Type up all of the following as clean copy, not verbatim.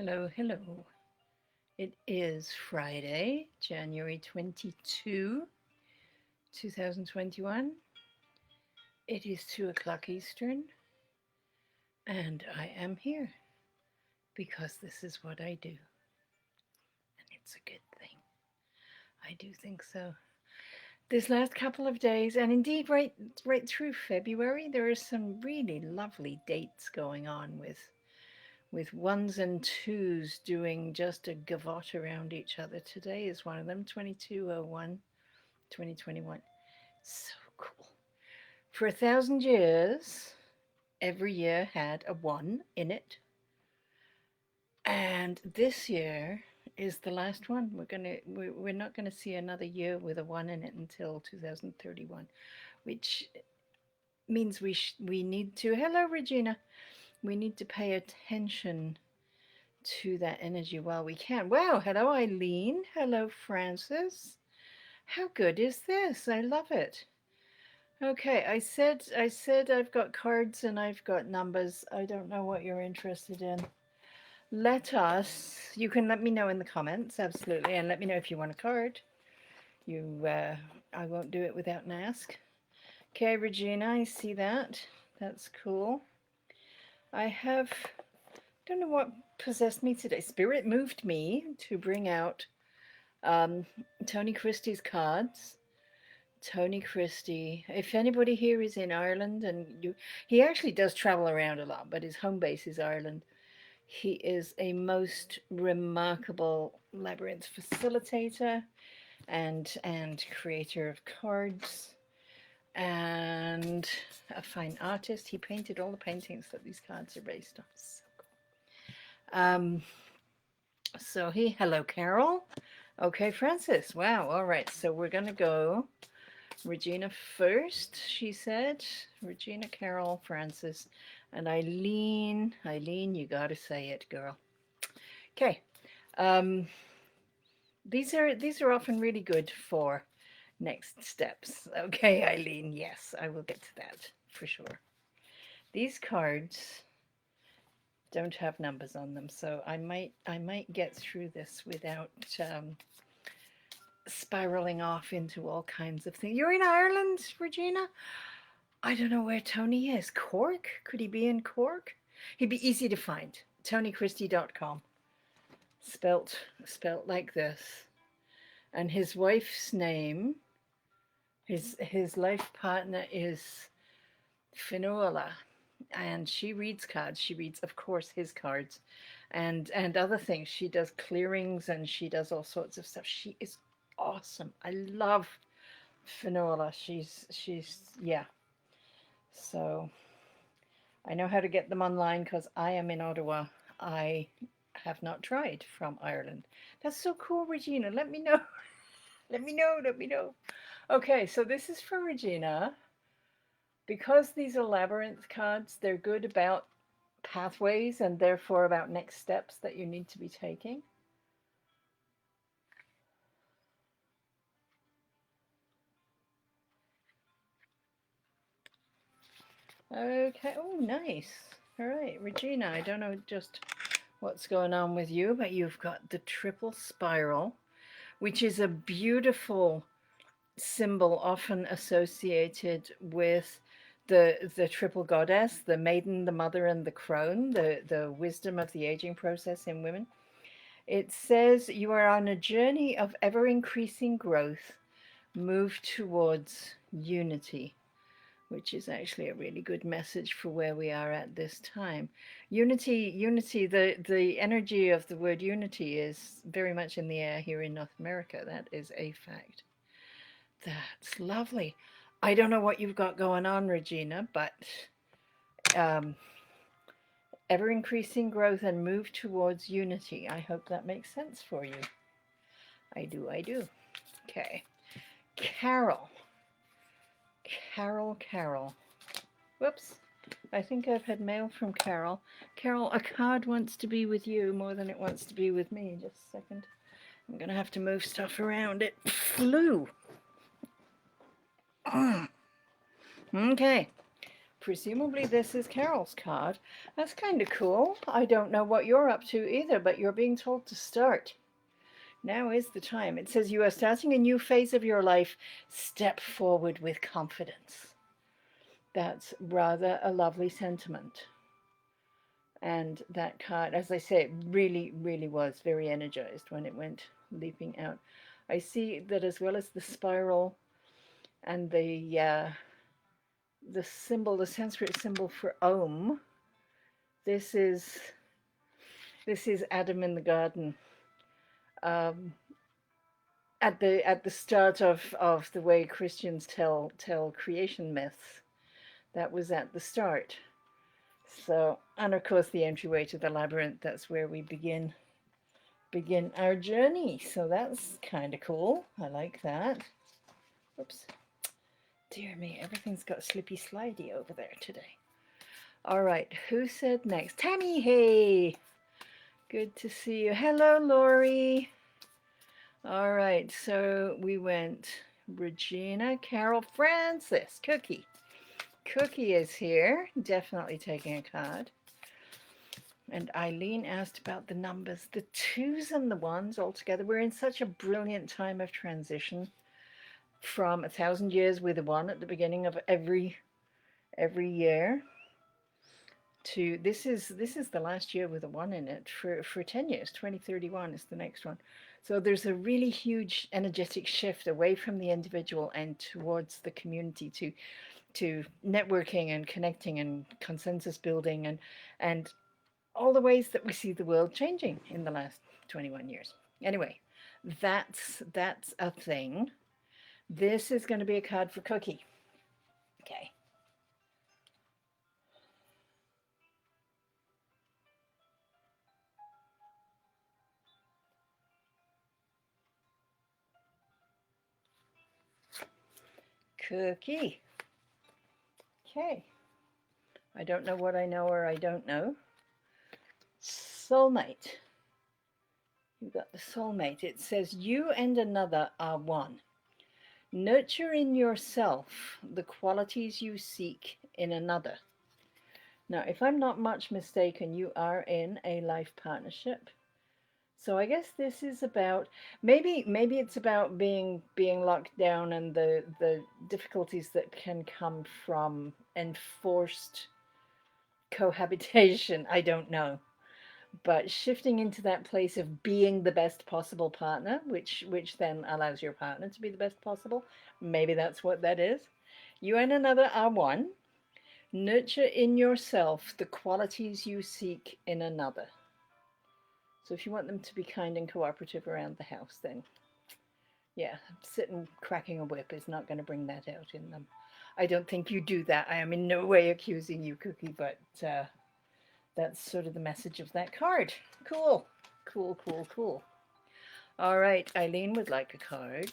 Hello, hello. It is Friday, January 22, 2021. It is 2 o'clock Eastern, and I am here because this is what I do, and it's a good thing. I do think so. This last couple of days, and indeed right through February, there are some really lovely dates going on with ones and twos doing just a gavotte around each other. Today is one of them, 2201, 2021. So cool. For 1,000 years, every year had a one in it. And this year is the last one. We're not gonna see another year with a one in it until 2031, which means we need to. Hello, Regina. We need to pay attention to that energy while we can. Wow, hello Eileen. Hello Francis. How good is this? I love it. Okay, I said I've got cards and I've got numbers. I don't know what you're interested in. You can let me know in the comments, absolutely, and let me know if you want a card. I won't do it without an ask. Okay, Regina, I see that. That's cool. Don't know what possessed me today. Spirit moved me to bring out Tony Christie's cards. Tony Christie. If anybody here is in Ireland, he actually does travel around a lot, but his home base is Ireland. He is a most remarkable labyrinth facilitator and creator of cards and a fine artist. He painted all the paintings that these cards are based on. So cool. Hello, Carol. Okay, Francis. Wow. All right. So we're going to go Regina first, she said. Regina, Carol, Francis, and Eileen. Eileen, you got to say it, girl. Okay. Um, these are often really good for next steps. Okay, Eileen. Yes, I will get to that for sure. These cards don't have numbers on them, so I might get through this without spiraling off into all kinds of things. You're in Ireland, Regina? I don't know where Tony is. Cork? Could he be in Cork? He'd be easy to find. TonyChristie.com. Spelt like this. And his wife's name, his life partner is Finola. And she reads cards. She reads, of course, his cards and other things. She does clearings and she does all sorts of stuff. She is awesome. I love Finola. She's yeah. So I know how to get them online because I am in Ottawa. I have not tried from Ireland. That's so cool, Regina. Let me know. Let me know. Let me know. Okay, so this is for Regina. Because these are labyrinth cards, they're good about pathways and therefore about next steps that you need to be taking. Okay, oh, nice. All right, Regina, I don't know just what's going on with you, but you've got the triple spiral, which is a beautiful symbol often associated with the triple goddess, the maiden, the mother, and the crone, the wisdom of the aging process in women. It says you are on a journey of ever increasing growth, move towards unity, which is actually a really good message for where we are at this time. Unity, the energy of the word unity is very much in the air here in North America. That is a fact. That's lovely. I don't know what you've got going on, Regina, but um, ever increasing growth and move towards unity. I hope that makes sense for you. I do, I do. Okay. Carol. Carol. Whoops. I think I've had mail from Carol. Carol, a card wants to be with you more than it wants to be with me. Just a second. I'm going to have to move stuff around. It flew. Okay. Presumably this is Carol's card. That's kind of cool. I don't know what you're up to either, but you're being told to start. Now is the time. It says you are starting a new phase of your life. Step forward with confidence. That's rather a lovely sentiment. And that card, as I say, it really, really was very energized when it went leaping out. I see that as well as the spiral and the symbol, the Sanskrit symbol for Om. This is Adam in the garden. At the start of the way Christians tell creation myths, that was at the start. So, and of course the entryway to the labyrinth, that's where we begin our journey. So that's kind of cool. I like that. Oops. Dear me, everything's got slippy slidey over there today. All right, who said next? Tammy, hey. Good to see you. Hello, Lori. All right, so we went Regina, Carol, Francis, Cookie. Cookie is here, definitely taking a card. And Eileen asked about the numbers, the twos and the ones all together. We're in such a brilliant time of transition from 1,000 years with a one at the beginning of every year to this is the last year with a one in it for 10 years. 2031 is the next one. So there's a really huge energetic shift away from the individual and towards the community, to networking and connecting and consensus building and all the ways that we see the world changing in the last 21 years. Anyway, that's a thing. This is going to be a card for Cookie. Okay. Cookie. Okay. I don't know what I know or I don't know. Soulmate. You've got the soulmate. It says you and another are one. Nurture in yourself the qualities you seek in another. Now, if I'm not much mistaken, you are in a life partnership. So I guess this is about maybe it's about being locked down and the difficulties that can come from enforced cohabitation. I don't know. But shifting into that place of being the best possible partner, which then allows your partner to be the best possible. Maybe that's what that is. You and another are one. Nurture in yourself the qualities you seek in another. So if you want them to be kind and cooperative around the house, then yeah, sitting cracking a whip is not going to bring that out in them. I don't think you do that. I am in no way accusing you, Cookie, but that's sort of the message of that card. Cool. Cool, cool, cool. All right, Eileen would like a card.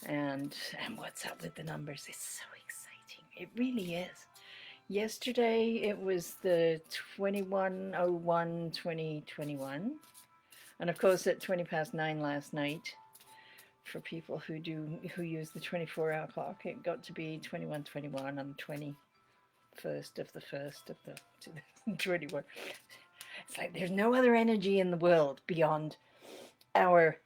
And what's up with the numbers? It's so exciting. It really is. Yesterday it was the 21/01/2021. And of course at 9:20 last night, for people who use the 24-hour clock, it got to be 21/21 on the 21st of the 1st of the 2021. It's like there's no other energy in the world beyond our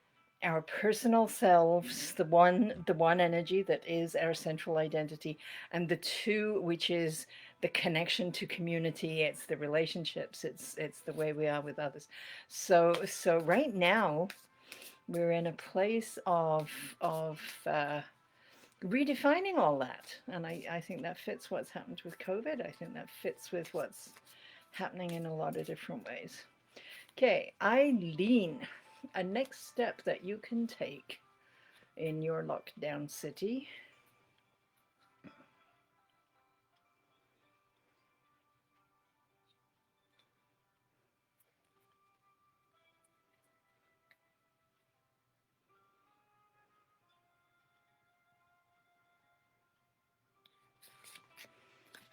personal selves, the one energy that is our central identity, and the two, which is the connection to community. It's the relationships. It's the way we are with others. So right now we're in a place of redefining all that, and I think that fits what's happened with COVID. I think that fits with what's happening in a lot of different ways. Okay, Eileen, a next step that you can take in your lockdown city.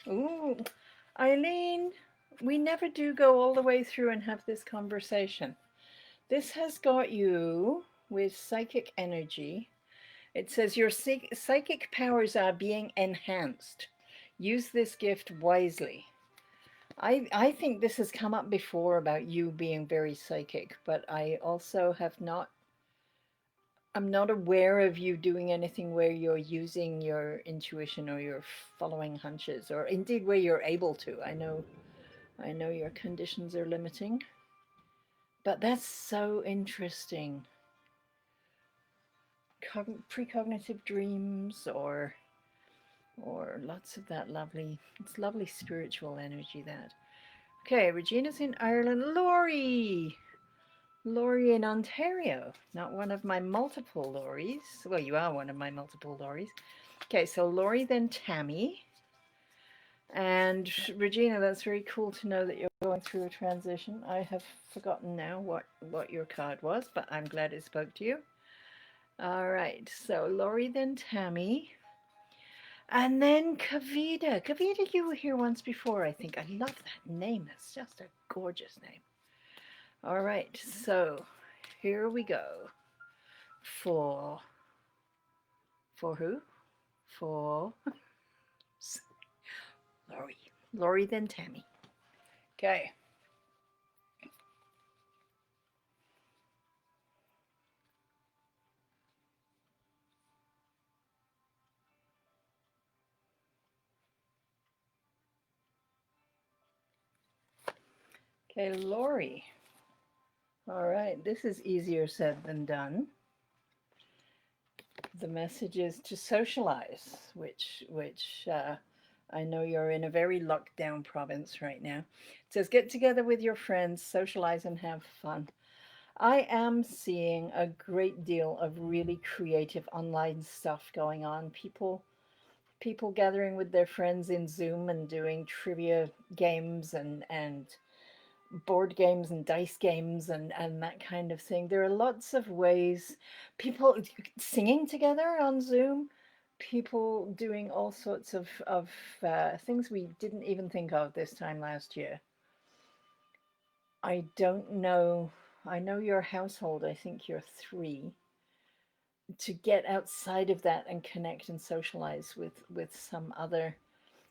Ooh, Eileen, we never do go all the way through and have this conversation. This has got you with psychic energy. It says your psychic powers are being enhanced. Use this gift wisely. I think this has come up before about you being very psychic, but I also have not, I'm not aware of you doing anything where you're using your intuition or you're following hunches, or indeed where you're able to. I know your conditions are limiting, but that's so interesting. Precognitive dreams or lots of that lovely, it's lovely spiritual energy that. Okay, Regina's in Ireland. Laurie in Ontario. Not one of my multiple Lauries. Well, you are one of my multiple Lauries. Okay, so Laurie, then Tammy. And Regina, that's very cool to know that you're going through a transition. I have forgotten now what your card was, but I'm glad it spoke to you. All right, so Laurie, then Tammy. And then Kavita. Kavita, you were here once before, I think. I love that name. It's just a gorgeous name. All right, so here we go. For who? For Laurie. Laurie, then Tammy. Okay. Okay, Laurie. All right, this is easier said than done. The message is to socialize, which I know you're in a very locked down province right now. It says get together with your friends, socialize, and have fun. I am seeing a great deal of really creative online stuff going on. People gathering with their friends in Zoom and doing trivia games and board games and dice games and that kind of thing. There are lots of ways, people singing together on Zoom, people doing all sorts of things we didn't even think of this time last year. I don't know. I know your household, I think you're three. To get outside of that and connect and socialize with some other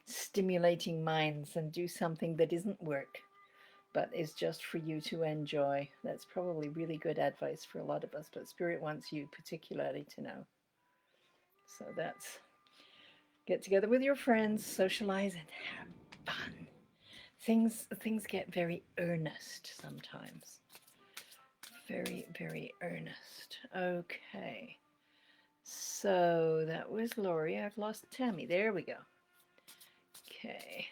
stimulating minds and do something that isn't work but is just for you to enjoy. That's probably really good advice for a lot of us, but Spirit wants you particularly to know. So that's get together with your friends, socialize, and have fun. Things get very earnest sometimes. Very, very earnest. Okay. So that was Laurie. I've lost Tammy. There we go. Okay.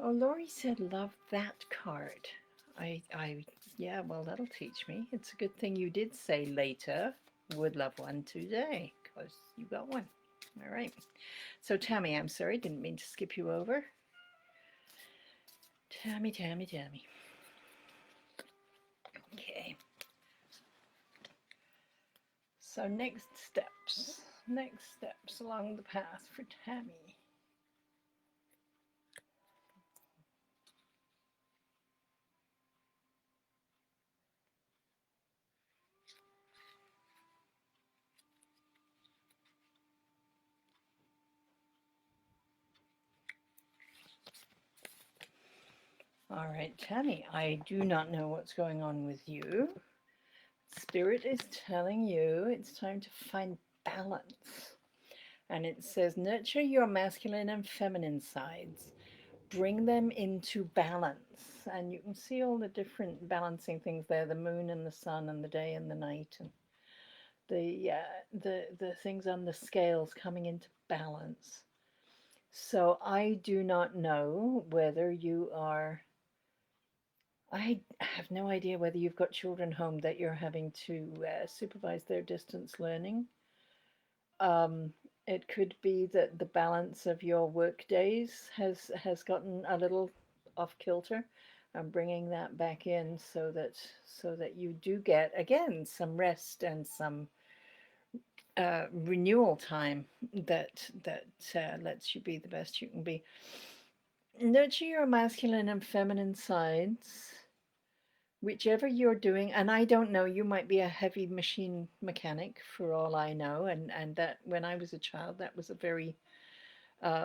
Oh, Laurie said, love that card. Yeah, well, that'll teach me. It's a good thing you did say later. Would love one today, because you got one. All right. So, Tammy, I'm sorry, didn't mean to skip you over. Tammy. Okay. So, next steps along the path for Tammy. All right, Tammy, I do not know what's going on with you. Spirit is telling you it's time to find balance. And it says, nurture your masculine and feminine sides, bring them into balance. And you can see all the different balancing things there, the moon and the sun and the day and the night, and the things on the scales coming into balance. So I do not know whether you are, I have no idea whether you've got children home that you're having to supervise their distance learning. Um, it could be that the balance of your work days has gotten a little off kilter. I'm bringing that back in so that you do get again some rest and some renewal time that lets you be the best you can be. Nurture your masculine and feminine sides, whichever you're doing. And I don't know, you might be a heavy machine mechanic for all I know, and that when I was a child that was a very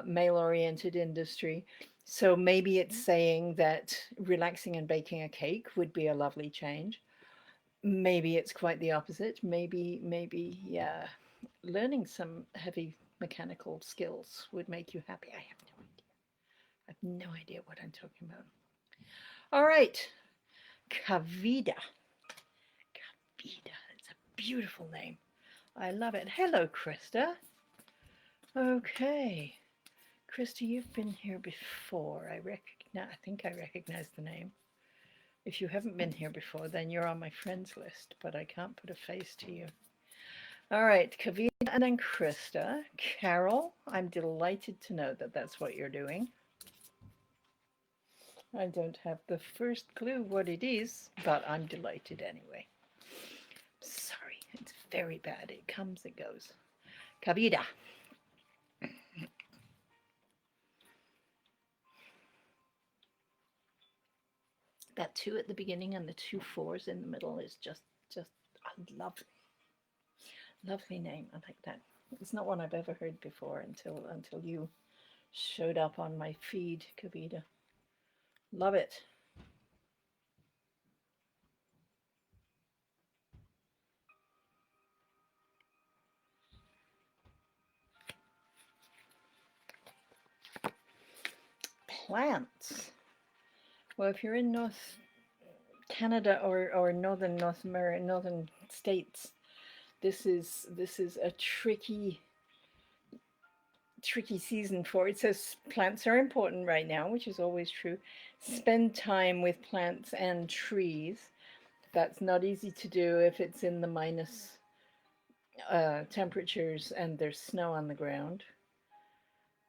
male-oriented industry. So maybe it's saying that relaxing and baking a cake would be a lovely change. Maybe it's quite the opposite. Maybe, yeah, learning some heavy mechanical skills would make you happy. I have no idea. I have no idea what I'm talking about. All right, Kavida. Kavida. It's a beautiful name. I love it. Hello, Krista. Okay. Krista, you've been here before. I think I recognize the name. If you haven't been here before, then you're on my friends list, but I can't put a face to you. All right, Kavita and then Krista. Carol, I'm delighted to know that that's what you're doing. I don't have the first clue what it is, but I'm delighted anyway. Sorry, it's very bad. It comes, it goes. Kavita. That 2 at the beginning and the 2 4s in the middle is just a lovely name. I like that. It's not one I've ever heard before until you showed up on my feed, Kavita. Love it. Plants. Well, if you're in North Canada or northern North America, northern states, this is a tricky season for it. Says plants are important right now, which is always true. Spend time with plants and trees. That's not easy to do if it's in the minus temperatures and there's snow on the ground.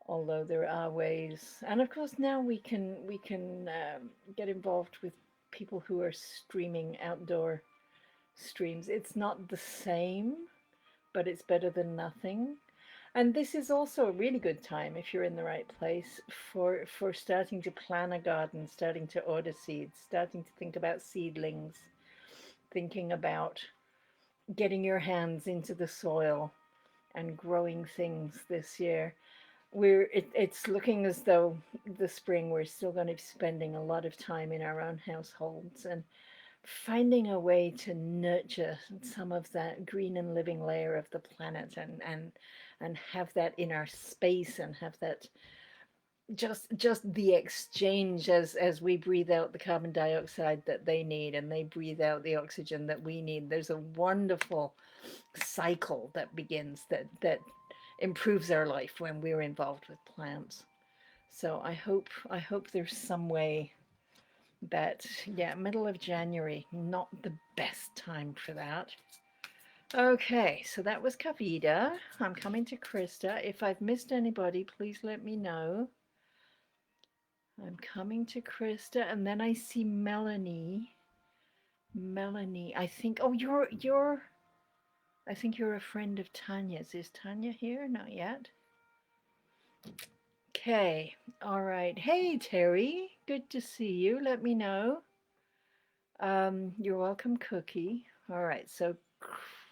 Although there are ways, and of course now we can get involved with people who are streaming outdoor streams. It's not the same, but it's better than nothing. And this is also a really good time if you're in the right place for starting to plan a garden, starting to order seeds, starting to think about seedlings, thinking about getting your hands into the soil and growing things this year. It's looking as though the spring we're still going to be spending a lot of time in our own households and finding a way to nurture some of that green and living layer of the planet and have that in our space and have that just the exchange as we breathe out the carbon dioxide that they need and they breathe out the oxygen that we need. There's a wonderful cycle that begins that improves our life when we're involved with plants. So I hope there's some way that, yeah, middle of January, not the best time for that. Okay, so that was Kavita. I'm coming to Krista. If I've missed anybody, please let me know. I'm coming to Krista, and then I see Melanie. Melanie, I think. Oh, you're. I think you're a friend of Tanya's. Is Tanya here? Not yet. Okay. All right. Hey, Terry. Good to see you. Let me know. You're welcome, Cookie. All right. So,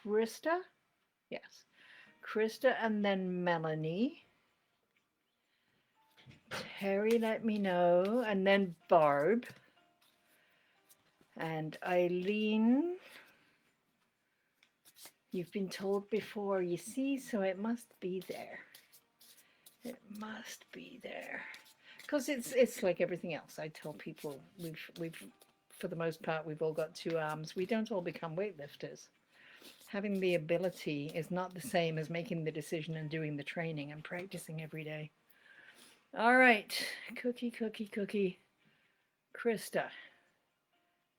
Krista. Yes, Krista, and then Melanie. Terry, let me know, and then Barb. And Eileen, you've been told before, you see, so it must be there. It must be there. Because it's like everything else. I tell people we've for the most part we've all got 2 arms. We don't all become weightlifters. Having the ability is not the same as making the decision and doing the training and practicing every day. All right, Cookie. Krista.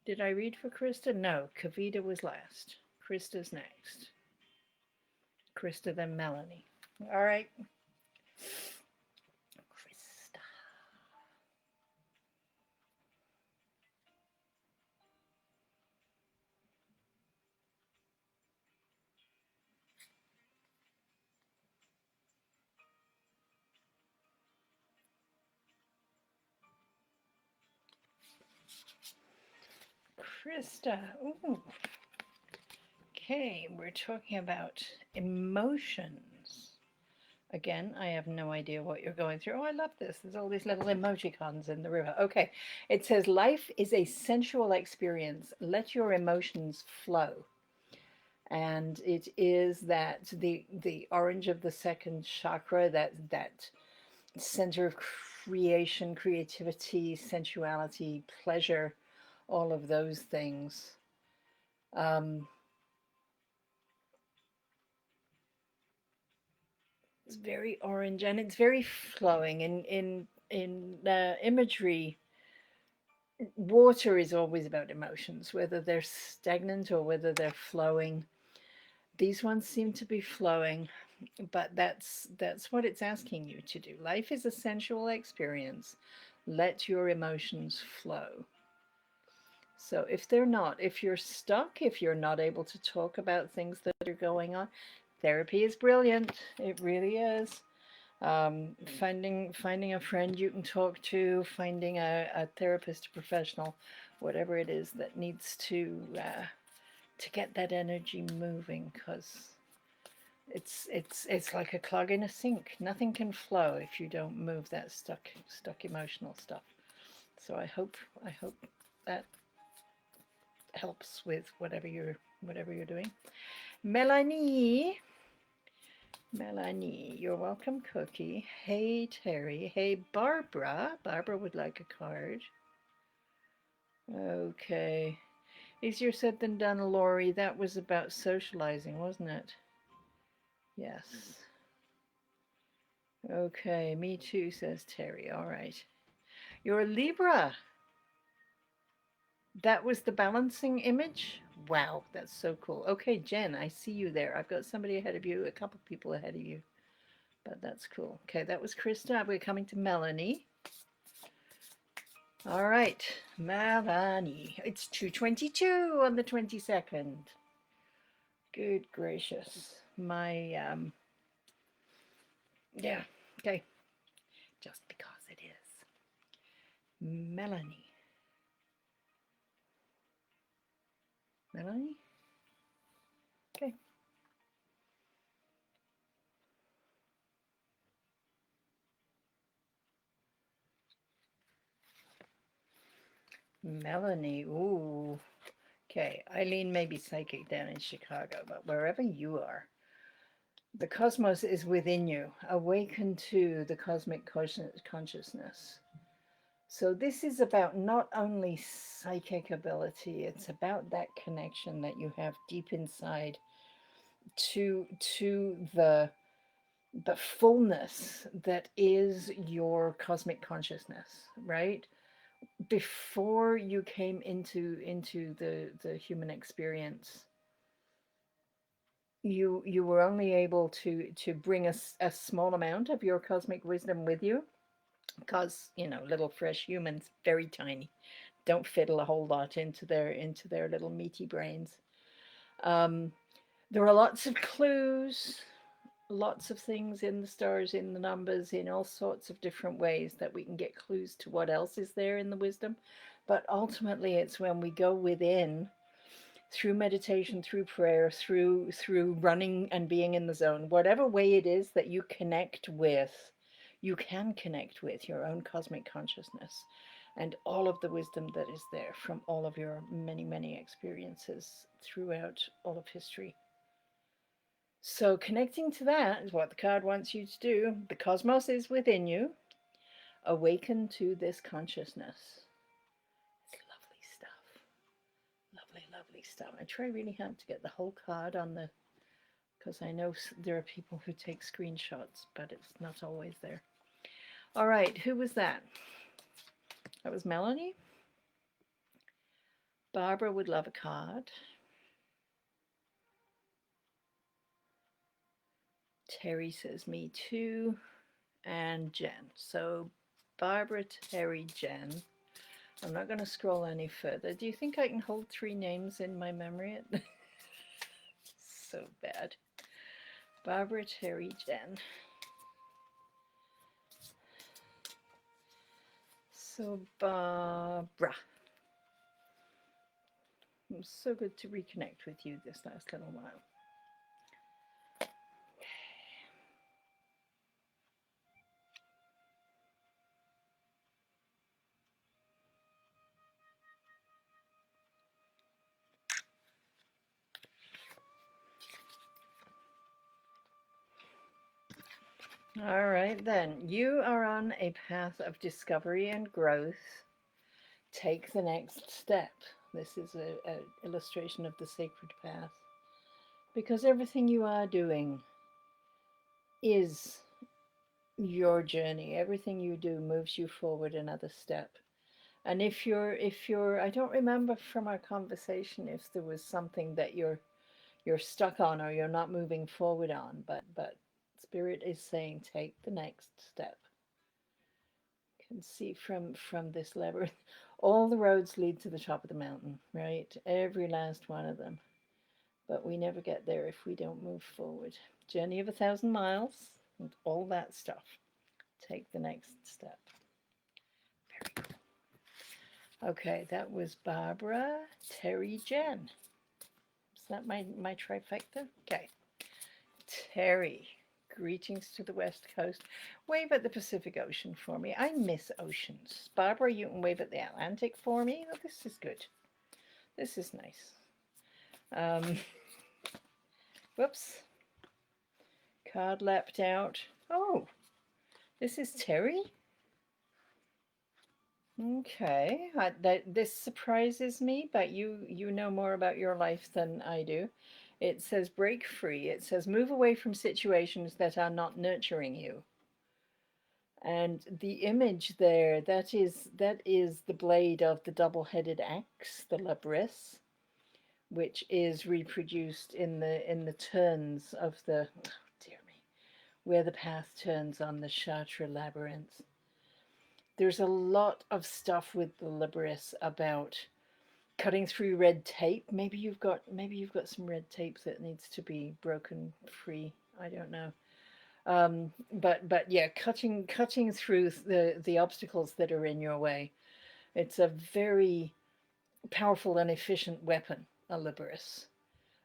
Did I read for Krista? No, Kavita was last. Krista's next. Krista, then Melanie. All right. Krista. Krista. Ooh. Okay, we're talking about emotions. Again, I have no idea what you're going through. Oh, I love this. There's all these little emojicons in the river. Okay. It says, life is a sensual experience. Let your emotions flow. And it is that the orange of the second chakra, that center of creation, creativity, sensuality, pleasure, all of those things. Um, it's very orange and it's very flowing. In imagery, water is always about emotions, whether they're stagnant or whether they're flowing. These ones seem to be flowing, but that's what it's asking you to do. Life is a sensual experience. Let your emotions flow. So if they're not, if you're stuck, if you're not able to talk about things that are going on, therapy is brilliant. It really is. Finding a friend you can talk to, finding a therapist, a professional, whatever it is that needs to get that energy moving, because it's like a clog in a sink. Nothing can flow if you don't move that stuck emotional stuff. So I hope that helps with whatever you're doing. Melanie, you're welcome, Cookie. Hey, Terry. Hey, Barbara. Barbara would like a card. Okay. Easier said than done, Lori. That was about socializing, wasn't it? Yes. Okay, me too, says Terry. All right. You're a Libra. That was the balancing image? Wow, that's so cool. Okay, Jen, I see you there. I've got somebody ahead of you, a couple people ahead of you. But that's cool. Okay, that was Krista. We're coming to Melanie. All right, Melanie. It's 2:22 on the 22nd. Good gracious. Yeah, okay. Just because it is. Melanie. Melanie? Okay. Melanie. Ooh. Okay, Eileen may be psychic down in Chicago, but wherever you are, the cosmos is within you. Awaken to the cosmic consciousness. So this is about not only psychic ability, it's about that connection that you have deep inside to the fullness that is your cosmic consciousness, right? Before you came into the human experience, you were only able to bring a small amount of your cosmic wisdom with you, because little fresh humans, very tiny, don't fiddle a whole lot into their little meaty brains. um, there are lots of clues, lots of things in the stars, in the numbers, in all sorts of different ways that we can get clues to what else is there in the wisdom. But ultimately, it's when we go within, through meditation, through prayer, through running and being in the zone, whatever way it is that you can connect with your own cosmic consciousness and all of the wisdom that is there from all of your many experiences throughout all of history. So connecting to that is what the card wants you to do. The cosmos is within you. Awaken to this consciousness. It's lovely stuff. Lovely stuff. I try really hard to get the whole card on the, because I know there are people who take screenshots, but it's not always there. All right, who was that? That was Melanie. Barbara would love a card. Terry says me too. And Jen. So Barbara, Terry, Jen. I'm not going to scroll any further. Do you think I can hold 3 names in my memory? So bad. Barbara, Terry, Jen. So Barbara. It was so good to reconnect with you this last little while. All right, then. You are on a path of discovery and growth. Take the next step. This is a illustration of the sacred path. Because everything you are doing is your journey. Everything you do moves you forward another step. And if you're I don't remember from our conversation if there was something that you're stuck on or you're not moving forward on, but spirit is saying take the next step. You can see from this labyrinth, all the roads lead to the top of the mountain, right? Every last one of them. But we never get there if we don't move forward. Journey of 1,000 miles and all that stuff. Take the next step. Very cool. Okay, that was Barbara, Terry, Jen. Is that my trifecta? Okay. Terry, greetings to the West Coast. Wave at the Pacific Ocean for me. I miss oceans. Barbara, you can wave at the Atlantic for me. Oh, this is good. This is nice. Whoops. Card leapt out. Oh, this is Terry? Okay, this surprises me, but you know more about your life than I do. It says break free. It says move away from situations that are not nurturing you. And the image there, that is the blade of the double-headed axe, the Labyrinth, which is reproduced in the turns of the, oh dear me, where the path turns on the Chartres Labyrinth. There's a lot of stuff with the Labyrinth about cutting through red tape. Maybe you've got some red tape that needs to be broken free. I don't know. But yeah, cutting through the obstacles that are in your way. It's a very powerful and efficient weapon, a Labyrinth.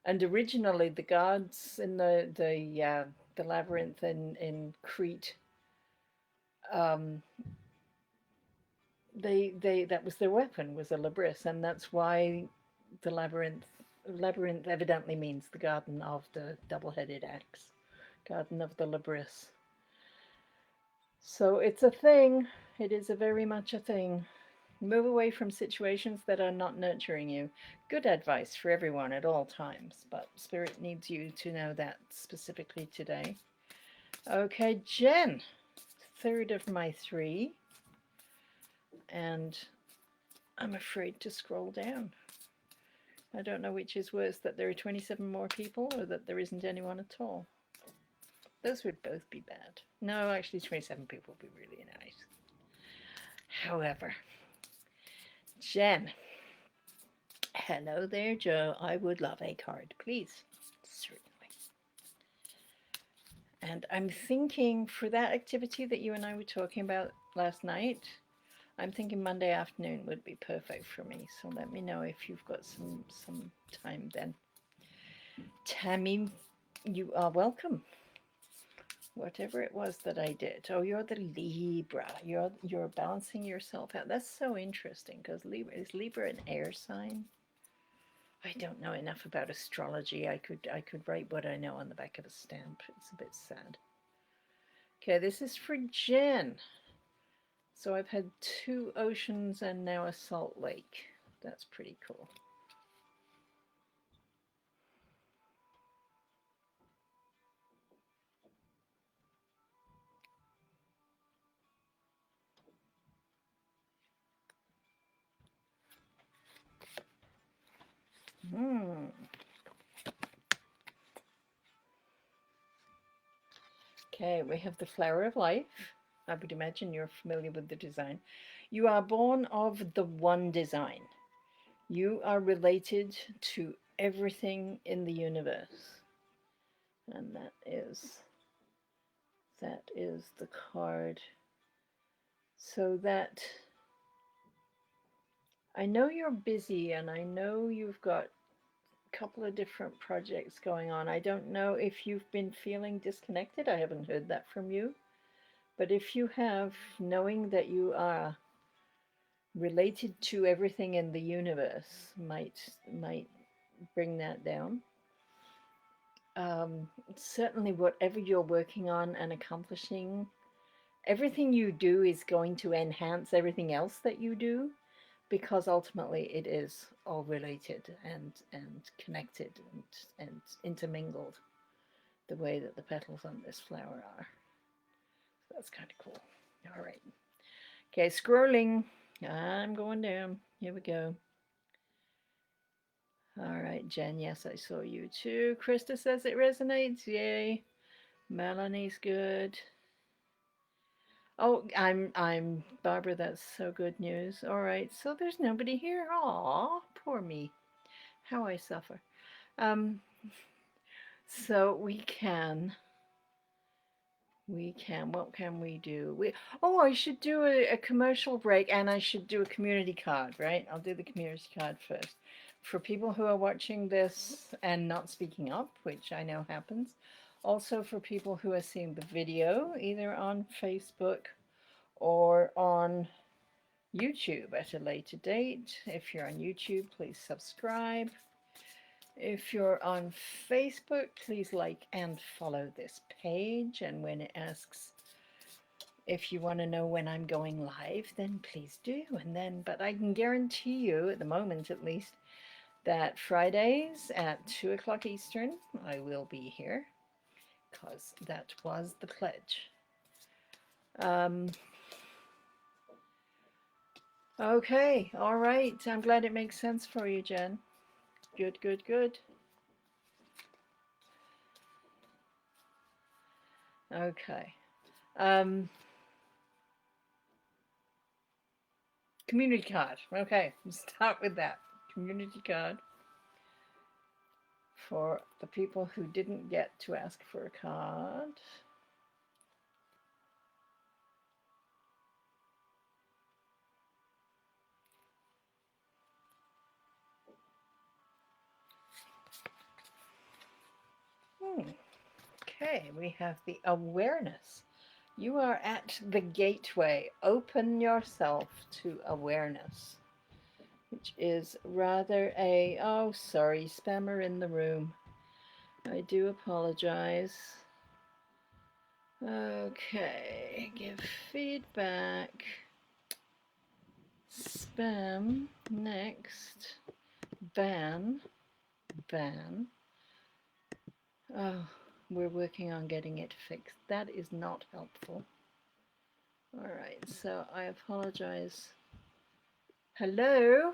And originally, the gods in the labyrinth in Crete, um, they that was their weapon, was a Labyrinth, and that's why the labyrinth evidently means the garden of the double-headed axe, garden of the Labyrinth. So it's a thing. It is a very much a thing. Move away from situations that are not nurturing you. Good advice for everyone at all times, but Spirit needs you to know that specifically today. Okay, Jen, third of my three, and I'm afraid to scroll down. I don't know which is worse, that there are 27 more people or that there isn't anyone at all. Those would both be bad. No, actually 27 people would be really nice. However, Jen. Hello there, Joe. I would love a card, please. Certainly. And I'm thinking for that activity that you and I were talking about last night, I'm thinking Monday afternoon would be perfect for me. So let me know if you've got some time then. Tammy, you are welcome. Whatever it was that I did. Oh, you're the Libra. You're balancing yourself out. That's so interesting because is Libra an air sign? I don't know enough about astrology. I could write what I know on the back of a stamp. It's a bit sad. Okay, this is for Jen. So I've had 2 oceans and now a salt lake. That's pretty cool. Okay, we have the flower of life. I would imagine you're familiar with the design. You are born of the one design. You are related to everything in the universe. And that is the card. So that I know you're busy and I know you've got a couple of different projects going on. I don't know if you've been feeling disconnected. I haven't heard that from you. But if you have, knowing that you are related to everything in the universe might bring that down. certainly whatever you're working on and accomplishing, everything you do is going to enhance everything else that you do, because ultimately it is all related and connected and intermingled, the way that the petals on this flower are. So that's kind of cool. All right. Okay, scrolling. I'm going down. Here we go. All right, Jen. Yes, I saw you too. Krista says it resonates. Yay. Melanie's good. Oh, I'm Barbara. That's so good news. All right, so there's nobody here. Aw, poor me. How I suffer. Um, so what can we do? Oh, I should do a commercial break, and I should do a community card, right? I'll do the community card first. For people who are watching this and not speaking up, which I know happens. Also for people who are seeing the video, either on Facebook or on YouTube at a later date. If you're on YouTube, please subscribe. If you're on Facebook, please like and follow this page. And when it asks if you want to know when I'm going live, then please do. But I can guarantee you, at the moment at least, that Fridays at 2 o'clock Eastern, I will be here, because that was the pledge. Okay, all right. I'm glad it makes sense for you, Jen. Good, good, good. Okay. Community card. Okay, let's start with that. Community card for the people who didn't get to ask for a card. Okay, we have the awareness. You are at the gateway. Open yourself to awareness, which is rather a, oh, sorry, spammer in the room. I do apologize. Okay, give feedback. Spam, next. Ban. Oh, we're working on getting it fixed. That is not helpful. All right, so I apologize. Hello?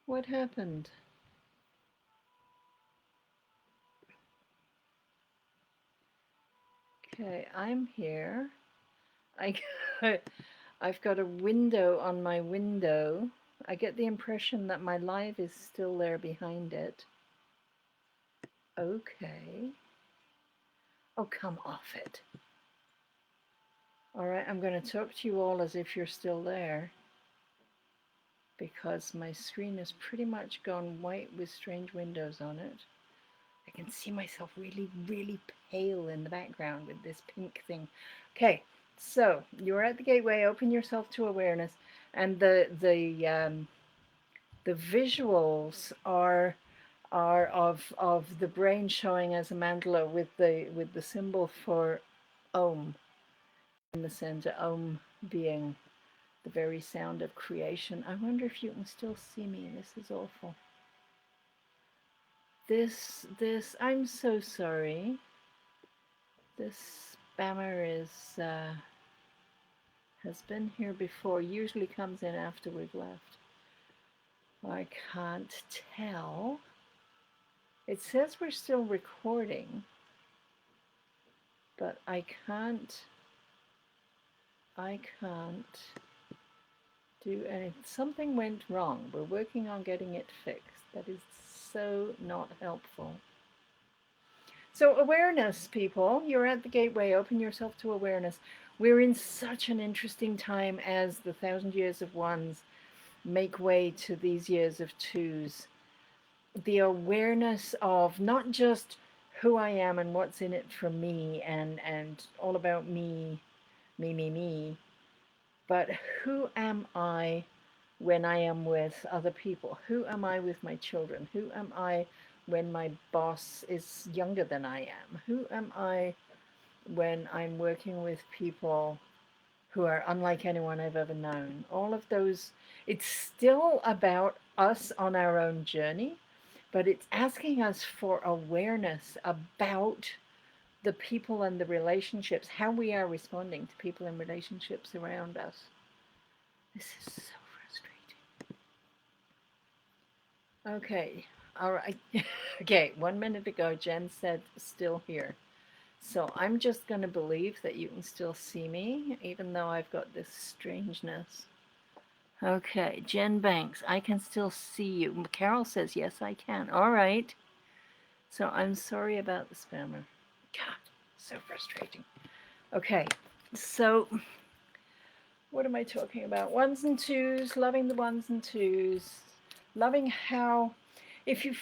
What happened? Okay, I'm here. I've got a window on my window. I get the impression that my live is still there behind it. Okay. Oh, come off it. All right, I'm going to talk to you all as if you're still there, because my screen is pretty much gone white with strange windows on it. I can see myself really, really pale in the background with this pink thing. Okay, so you're at the gateway. Open yourself to awareness, and the visuals are of the brain showing as a mandala with the symbol for Om in the center. Om being the very sound of creation. I wonder if you can still see me. This is awful. I'm so sorry. This spammer has been here before. Usually comes in after we've left. I can't tell. It says we're still recording, but I can't do anything. Something went wrong. We're working on getting it fixed. That is so not helpful. So awareness, people, you're at the gateway. Open yourself to awareness. We're in such an interesting time as the 1,000 years of ones make way to these years of twos. The awareness of not just who I am and what's in it for me and all about me, but who am I when I am with other people? Who am I with my children? Who am I when my boss is younger than I am? Who am I when I'm working with people who are unlike anyone I've ever known? All of those, it's still about us on our own journey, but it's asking us for awareness about the people and the relationships, how we are responding to people and relationships around us. This is so frustrating. Okay, all right. Okay, 1 minute ago, Jen said still here. So I'm just going to believe that you can still see me, even though I've got this strangeness. Okay, Jen Banks, I can still see you. Carol says, yes, I can. All right. So I'm sorry about the spammer. God, so frustrating. Okay, so what am I talking about? Ones and twos, loving the ones and twos, loving how, if you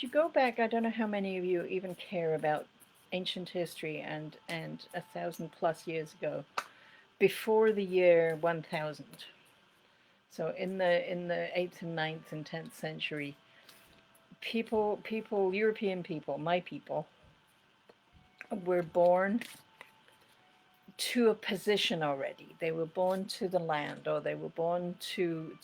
go back, I don't know how many of you even care about ancient history and 1,000+ years ago, before the year 1000. So in the 8th and 9th and 10th century, European people, my people, were born to a position already. They were born to the land, or they were born to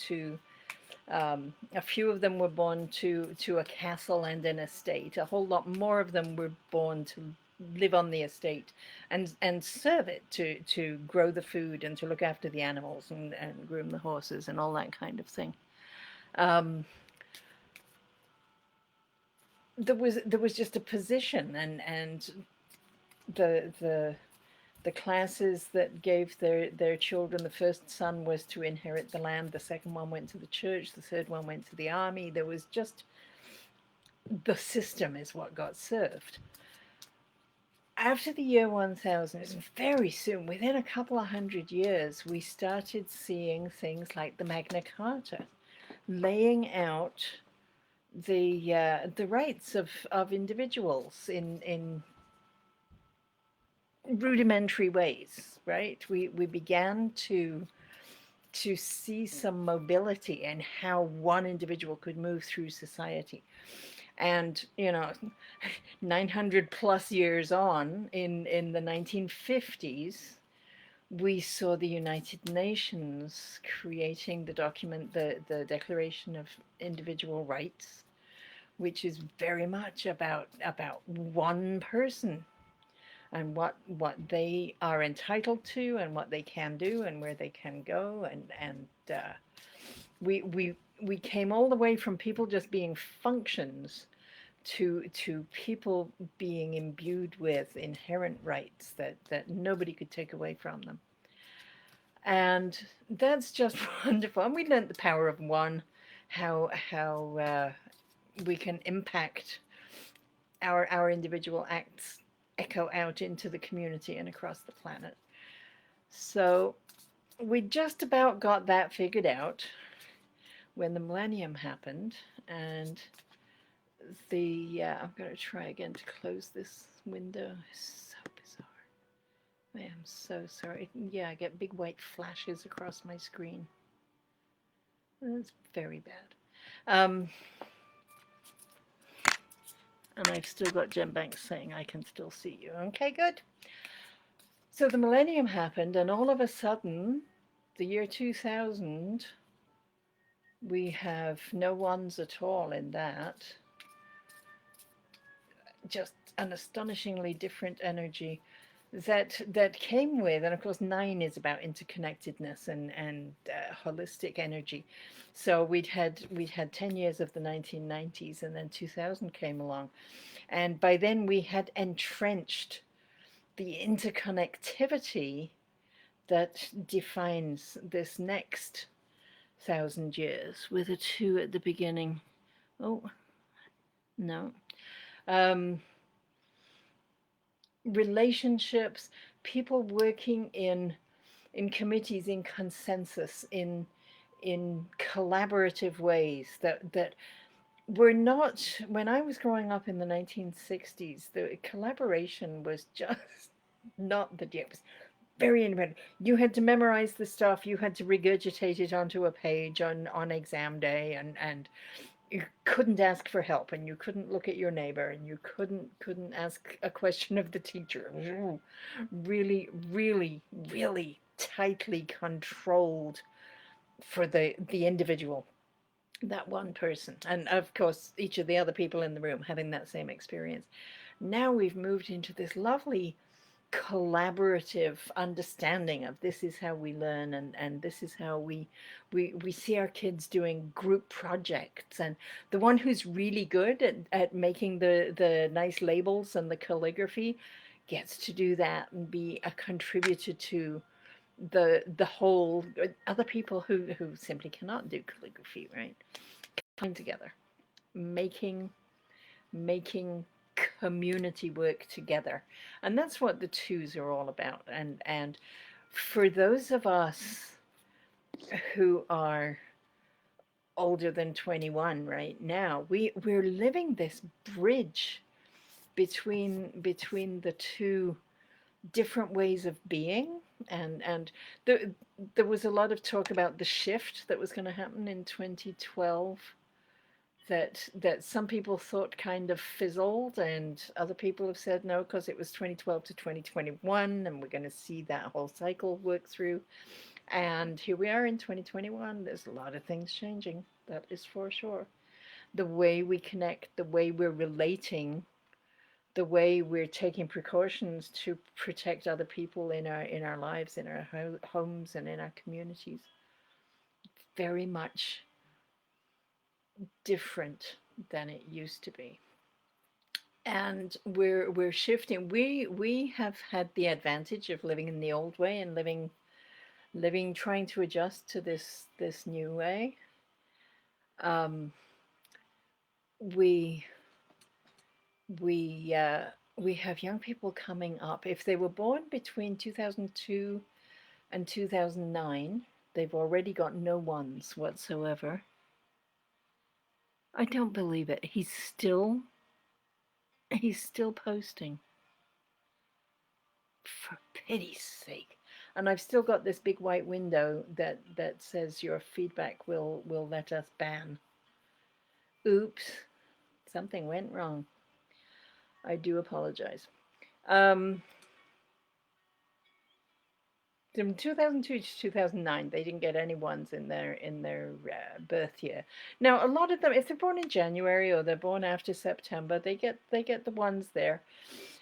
a few of them were born to a castle and an estate. A whole lot more of them were born to live on the estate and serve it, to grow the food and to look after the animals and groom the horses and all that kind of thing. There was just a position, and the classes that gave their children, the first son was to inherit the land, the second one went to the church, the third one went to the army. There was just, the system is what got served. After the year 1000, it was very soon, within a couple of hundred years, we started seeing things like the Magna Carta, laying out the rights of individuals in rudimentary ways, right? We began to see some mobility and how one individual could move through society. And 900+ years on, in the 1950s, we saw the United Nations creating the document, the Declaration of Individual Rights, which is very much about one person and what they are entitled to and what they can do and where they can go, and we came all the way from people just being functions to people being imbued with inherent rights that nobody could take away from them. And that's just wonderful. And we learned the power of one, how we can impact our individual acts, echo out into the community and across the planet. So we just about got that figured out when the millennium happened. And I'm going to try again to close this window. It's so bizarre. I am so sorry. Yeah, I get big white flashes across my screen. That's very bad. And I've still got Jen Banks saying I can still see you. Okay, good. So the millennium happened, and all of a sudden, the year 2000, we have no ones at all in that. Just an astonishingly different energy that came with, and of course 9 is about interconnectedness and holistic energy. So we'd had 10 years of the 1990s, and then 2000 came along, and by then we had entrenched the interconnectivity that defines this next 1,000 years, with a 2 at the beginning. Oh no. Relationships, people working in committees, in consensus, in collaborative ways that were not, when I was growing up in the 1960s, the collaboration was just not the deal. It was very independent. You had to memorize the stuff, you had to regurgitate it onto a page on exam day, and you couldn't ask for help, and you couldn't look at your neighbor, and you couldn't ask a question of the teacher. Really, really, really tightly controlled for the individual, that one person, and of course each of the other people in the room having that same experience. Now we've moved into this lovely collaborative understanding of this is how we learn, and this is how we see our kids doing group projects, and the one who's really good at making the nice labels and the calligraphy gets to do that and be a contributor to the whole. Other people who simply cannot do calligraphy, right, coming together, making making community work together. And that's what the twos are all about. And for those of us who are older than 21 right now, we're living this bridge between the two different ways of being. And there was a lot of talk about the shift that was going to happen in 2012, that some people thought kind of fizzled, and other people have said no, because it was 2012 to 2021, and we're going to see that whole cycle work through. And here we are in 2021. There's a lot of things changing, that is for sure. The way we connect, the way we're relating, the way we're taking precautions to protect other people in our lives, in our homes, and in our communities, very much different than it used to be. And we're shifting. We have had the advantage of living in the old way and living trying to adjust to this new way. Um, we we we have young people coming up. If they were born between 2002 and 2009, they've already got no ones whatsoever. I don't believe it. He's still posting. For pity's sake. And I've still got this big white window that says your feedback will let us ban. Oops, something went wrong. I do apologize. From 2002 to 2009, they didn't get any ones in their birth year. Now, a lot of them, if they're born in January or they're born after September, they get the ones there.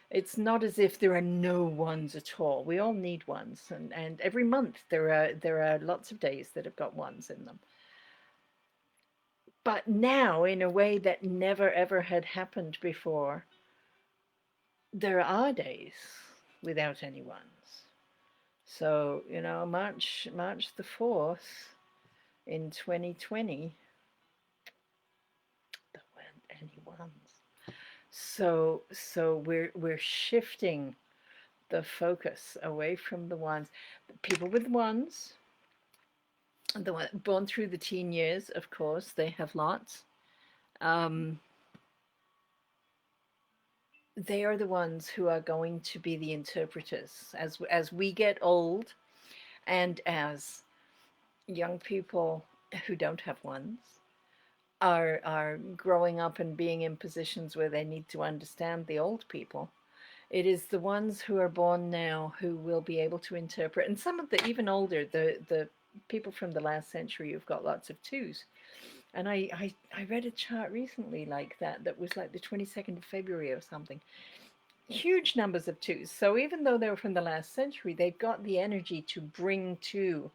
It's not as if there are no ones at all. We all need ones, and every month there are lots of days that have got ones in them. But now, in a way that never ever had happened before, there are days without any ones. So, March the 4th in 2020, there weren't any ones. So we're shifting the focus away from the ones. People with ones, the one born through the teen years, of course, they have lots. They are the ones who are going to be the interpreters as we get old, and as young people who don't have ones are growing up and being in positions where they need to understand the old people. It is the ones who are born now who will be able to interpret. And some of the even older, the people from the last century who've got lots of twos. And I read a chart recently like that was like the 22nd of February or something. Huge numbers of twos. So even though they were from the last century, they've got the energy to bring to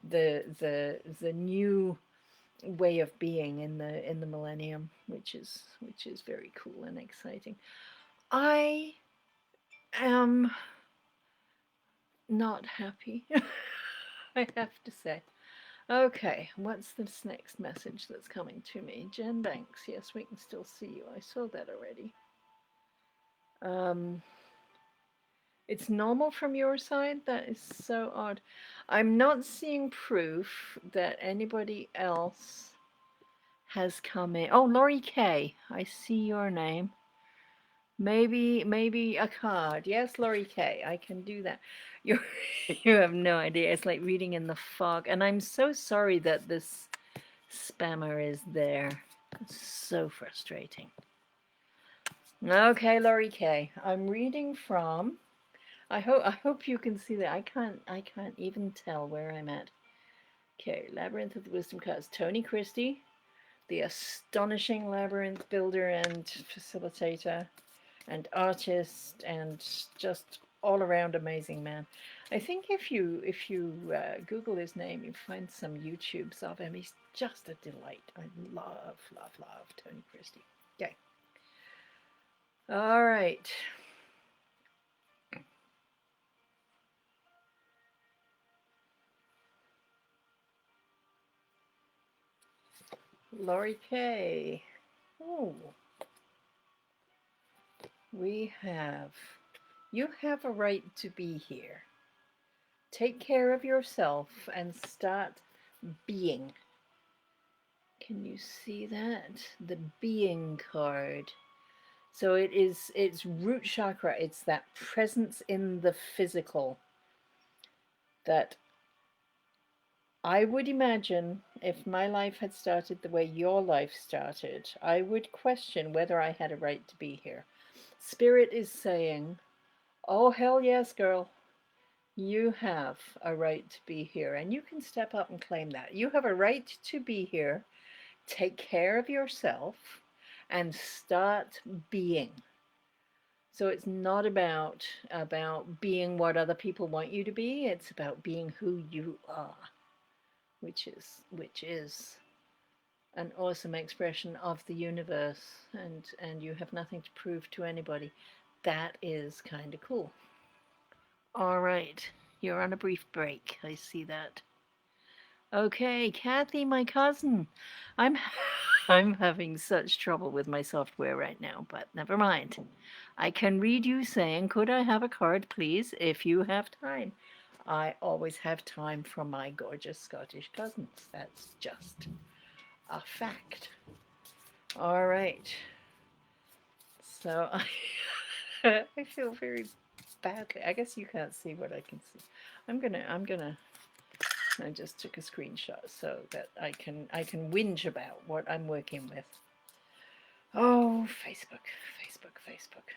the new way of being in the millennium, which is very cool and exciting. I am not happy, I have to say. Okay, what's this next message that's coming to me? Jen Banks, yes, we can still see you. I saw that already. It's normal from your side? That is so odd. I'm not seeing proof that anybody else has come in. Oh, Laurie K, I see your name. Maybe a card. Yes, Laurie K, I can do that. You you have no idea. It's like reading in the fog. And I'm so sorry that this spammer is there. It's so frustrating. Okay, Laurie K. I'm reading from. I hope you can see that. I can't even tell where I'm at. Okay, Labyrinth of the Wisdom Cards. Tony Christie, the astonishing labyrinth builder and facilitator and artist and just all around amazing man. I think if you Google his name, you find some YouTubes of him. He's just a delight. I love Tony Christie. Okay. All right. Laurie K. Oh, you have a right to be here. Take care of yourself and start being. Can you see that? The being card. So it's root chakra. It's that presence in the physical that I would imagine if my life had started the way your life started, I would question whether I had a right to be here. Spirit is saying, oh, hell yes, girl. You have a right to be here, and you can step up and claim that. You have a right to be here. Take care of yourself and start being. So it's not about being what other people want you to be. It's about being who you are, which is an awesome expression of the universe, and you have nothing to prove to anybody. That is kind of cool. All right, you're on a brief break. I see that. Okay, Kathy, my cousin. I'm I'm having such trouble with my software right now, but never mind. I can read you saying, "Could I have a card, please, if you have time?" I always have time for my gorgeous Scottish cousins. That's just a fact. All right. So I feel very badly. I guess you can't see what I can see. I'm gonna I just took a screenshot so that I can whinge about what I'm working with. Oh, Facebook, Facebook, Facebook.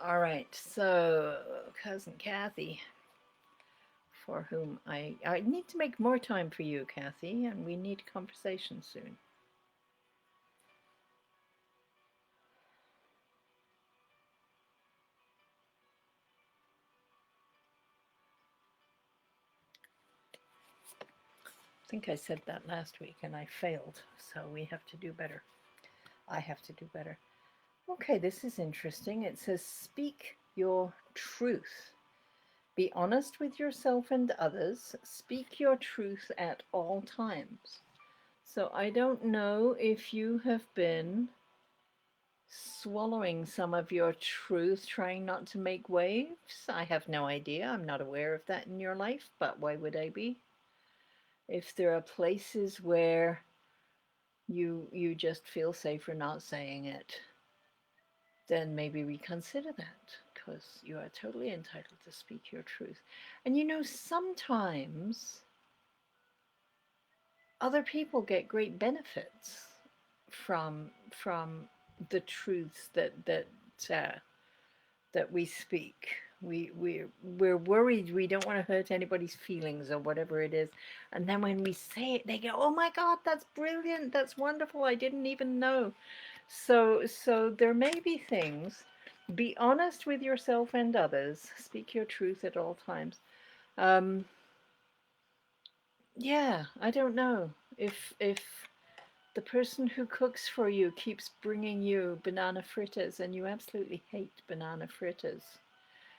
All right, so cousin Kathy, for whom I need to make more time for you, Kathy, and we need conversation soon. I think I said that last week and I failed, so we have to do better. I have to do better. Okay, this is interesting. It says, speak your truth. Be honest with yourself and others. Speak your truth at all times. So I don't know if you have been swallowing some of your truth, trying not to make waves. I have no idea. I'm not aware of that in your life, but why would I be? If there are places where you just feel safer not saying it, then maybe reconsider that, because you are totally entitled to speak your truth. And sometimes other people get great benefits from the truths uh, that we speak. We're worried we don't want to hurt anybody's feelings or whatever it is, and then when we say it, they go, "Oh my God, that's brilliant! That's wonderful! I didn't even know." So there may be things. Be honest with yourself and others. Speak your truth at all times. Um, yeah, I don't know if the person who cooks for you keeps bringing you banana fritters and you absolutely hate banana fritters.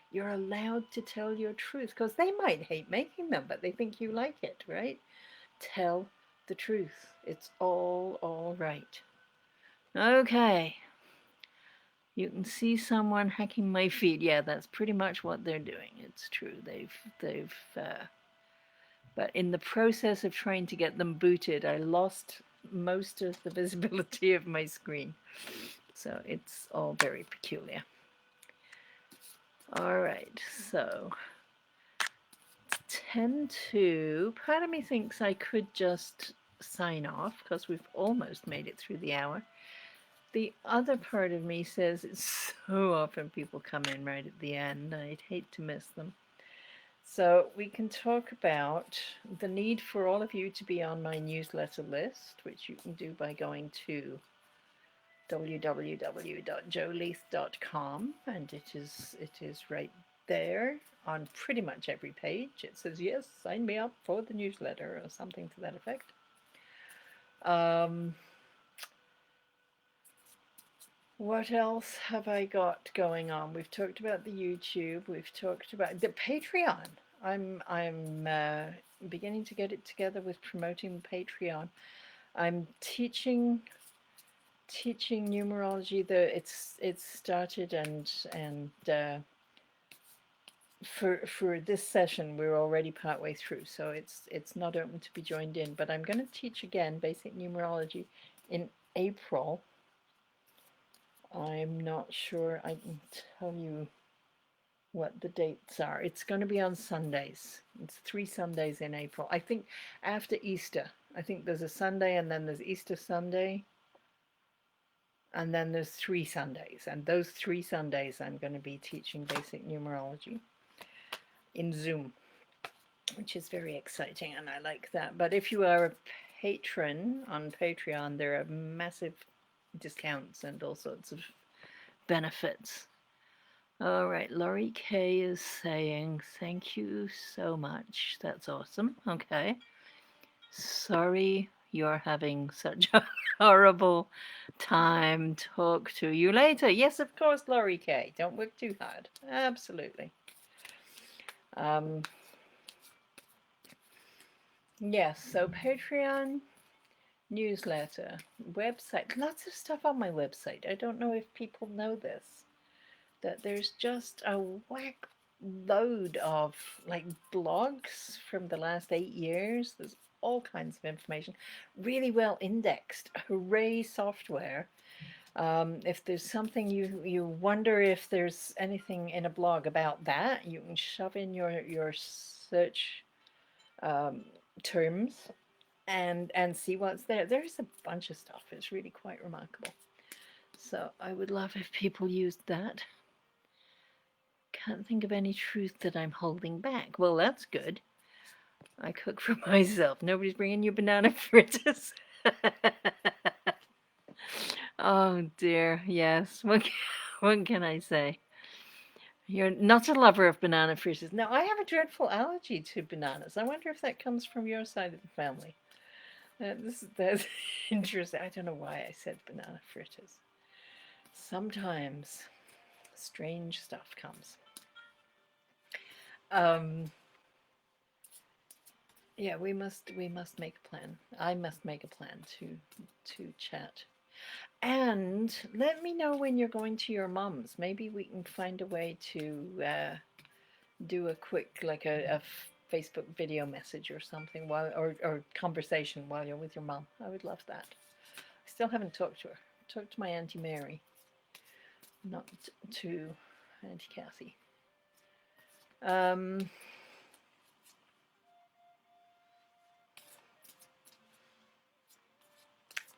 You're allowed to tell your truth, because they might hate making them, but they think you like it, right? Tell the truth. It's all right. Okay. You can see someone hacking my feed. Yeah, that's pretty much what they're doing. It's true. But in the process of trying to get them booted, I lost most of the visibility of my screen. So it's all very peculiar. All right, so tend to, part of me thinks I could just sign off because we've almost made it through the hour. The other part of me says it's so often people come in right at the end. I'd hate to miss them. So we can talk about the need for all of you to be on my newsletter list, which you can do by going to www.joleith.com, and it is right there on pretty much every page. It says, yes, sign me up for the newsletter or something to that effect. What else have I got going on? We've talked about the YouTube. We've talked about the Patreon. I'm beginning to get it together with promoting the Patreon. I'm teaching numerology. It's started, and for this session we're already partway through, so it's not open to be joined in. But I'm going to teach again basic numerology in April. I'm not sure I can tell you what the dates are. It's going to be on Sundays. It's 3 Sundays in April. I think after Easter. I think there's a Sunday, and then there's Easter Sunday, and then there's 3 Sundays. And those 3 Sundays I'm going to be teaching basic numerology in Zoom, which is very exciting, and I like that. But if you are a patron on Patreon, there are massive discounts and all sorts of benefits. All right, Laurie K is saying, thank you so much. That's awesome. Okay. Sorry you're having such a horrible time. Talk to you later. Yes, of course, Laurie K. Don't work too hard. Absolutely. Yes, so Patreon, newsletter, website, lots of stuff on my website. I don't know if people know this, that there's just a whack load of like blogs from the last 8 years. There's all kinds of information, really well indexed. Hooray software. If there's something you wonder if there's anything in a blog about that, you can shove in your search terms and see what's there. There's a bunch of stuff. It's really quite remarkable. So I would love if people used that. Can't think of any truth that I'm holding back. Well, that's good. I cook for myself. Nobody's bringing you banana fritters. Oh dear, yes. What can I say? You're not a lover of banana fritters. Now, I have a dreadful allergy to bananas. I wonder if that comes from your side of the family. That's interesting. I don't know why I said banana fritters. Sometimes strange stuff comes. Yeah, we must make a plan. I must make a plan to chat. And let me know when you're going to your mum's. Maybe we can find a way to do a quick, like a Facebook video message or something, while or conversation while you're with your mum. I would love that. I still haven't talked to her. Talked to my Auntie Mary, not to Auntie Cassie.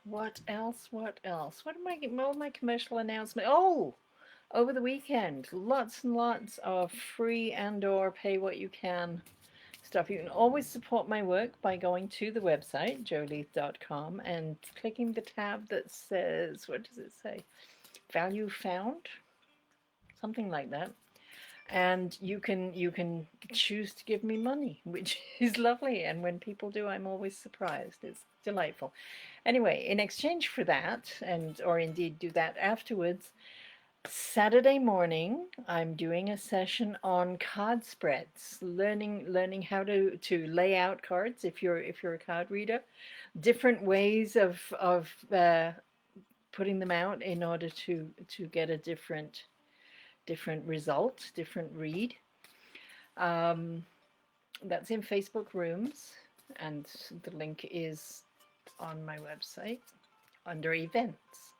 What else? What else? What am all my commercial announcement? Oh, over the weekend, lots and lots of free and/or pay what you can stuff. You can always support my work by going to the website, joleith.com, and clicking the tab that says, what does it say? Value found? Something like that. And you can choose to give me money, which is lovely. And when people do, I'm always surprised. It's delightful. Anyway, in exchange for that, or indeed do that afterwards, Saturday morning, I'm doing a session on card spreads, learning how to lay out cards if you're a card reader, different ways of putting them out in order to get a different result, different read. That's in Facebook rooms, and the link is on my website under events.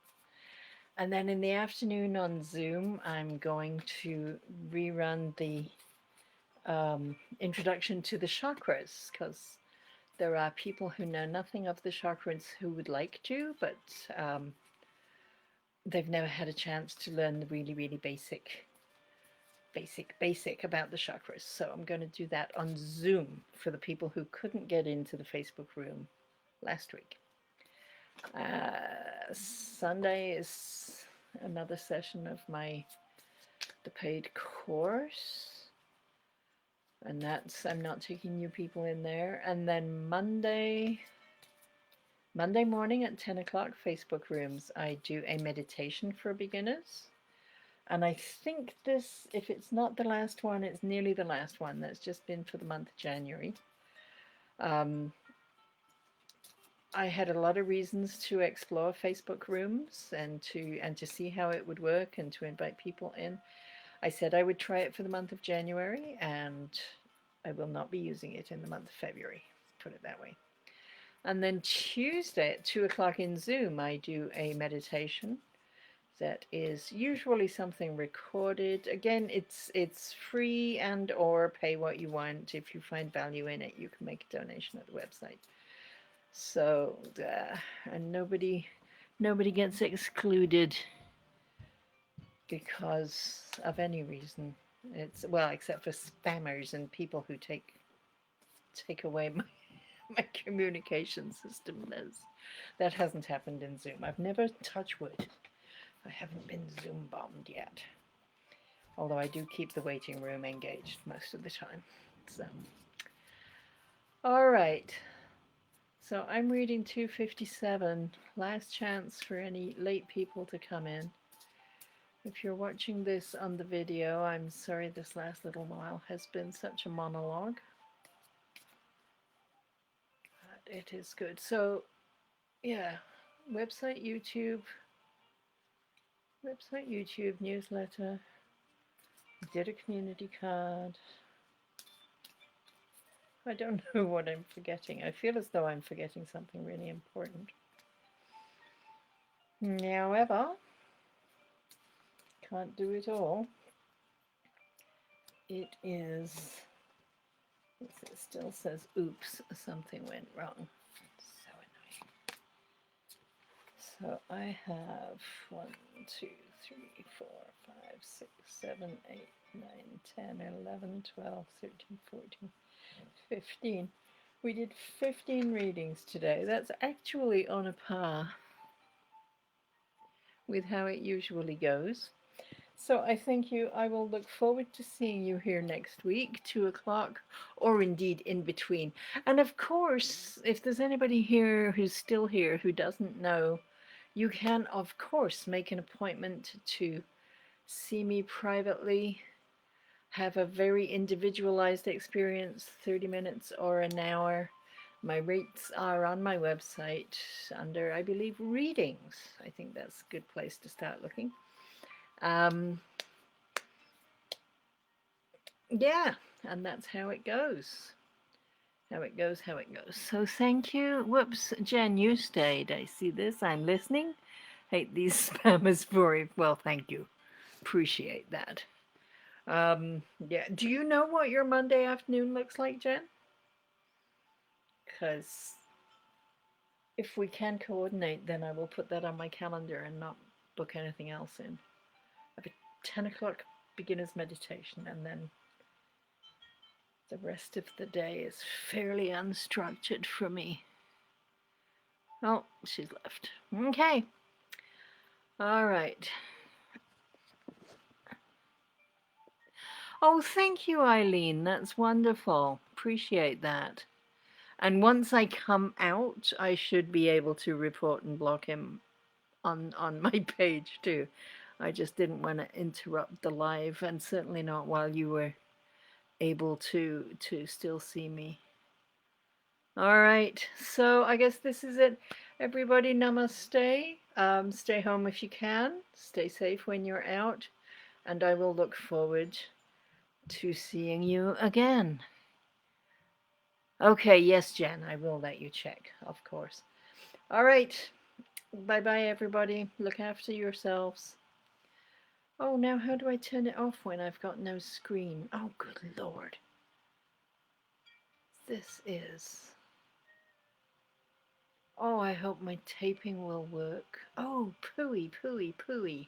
And then in the afternoon on Zoom, I'm going to rerun the introduction to the chakras, because there are people who know nothing of the chakras who would like to, but they've never had a chance to learn the really, really basic about the chakras. So I'm going to do that on Zoom for the people who couldn't get into the Facebook room last week. Sunday is another session of the paid course, and that's, I'm not taking new people in there. And then Monday morning at 10 o'clock, Facebook rooms, I do a meditation for beginners. And I think this, if it's not the last one, it's nearly the last one. That's just been for the month of January. I had a lot of reasons to explore Facebook rooms and to see how it would work and to invite people in. I said I would try it for the month of January, and I will not be using it in the month of February, put it that way. And then Tuesday at 2 o'clock in Zoom, I do a meditation that is usually something recorded. Again, it's free and or pay what you want. If you find value in it, you can make a donation at the website. So, and nobody gets excluded because of any reason. It's, well, except for spammers and people who take away my communication system. That hasn't happened in Zoom. I've never, touch wood, I haven't been Zoom bombed yet. Although I do keep the waiting room engaged most of the time. So, all right. So I'm reading 257. Last chance for any late people to come in. If you're watching this on the video, I'm sorry this last little while has been such a monologue. But it is good. So, yeah, website, YouTube, newsletter, did a community card. I don't know what I'm forgetting. I feel as though I'm forgetting something really important. However, can't do it all. It still says, oops, something went wrong. So annoying. So I have 1, 2, 3, 4, 5, 6, 7, 8, 9, 10, 11, 12, 13, 14, 15. We did 15 readings today. That's actually on a par with how it usually goes. So I thank you. I will look forward to seeing you here next week, 2 o'clock, or indeed in between. And of course, if there's anybody here who's still here who doesn't know, you can, of course, make an appointment to see me privately, have a very individualized experience, 30 minutes or an hour. My rates are on my website under, I believe, readings. I think that's a good place to start looking. Yeah, and that's how it goes. How it goes. So thank you. Whoops, Jen, you stayed. I see this. I'm listening. Hate these spammers for it. Well, thank you. Appreciate that. Yeah. Do you know what your Monday afternoon looks like, Jen? Because if we can coordinate, then I will put that on my calendar and not book anything else in. I have a 10 o'clock beginner's meditation, and then the rest of the day is fairly unstructured for me. Oh, she's left. Okay. All right. Oh, thank you, Eileen. That's wonderful. Appreciate that. And once I come out, I should be able to report and block him on my page too. I just didn't want to interrupt the live, and certainly not while you were able to still see me. All right, so I guess this is it. Everybody, namaste. Stay home if you can. Stay safe when you're out, and I will look forward to seeing you again. Okay, yes, Jen, I will let you check, of course. All right, bye-bye, everybody. Look after yourselves. Oh, now how do I turn it off when I've got no screen? Oh, good Lord. this is. Oh, I hope my taping will work. Oh, pooey, pooey, pooey.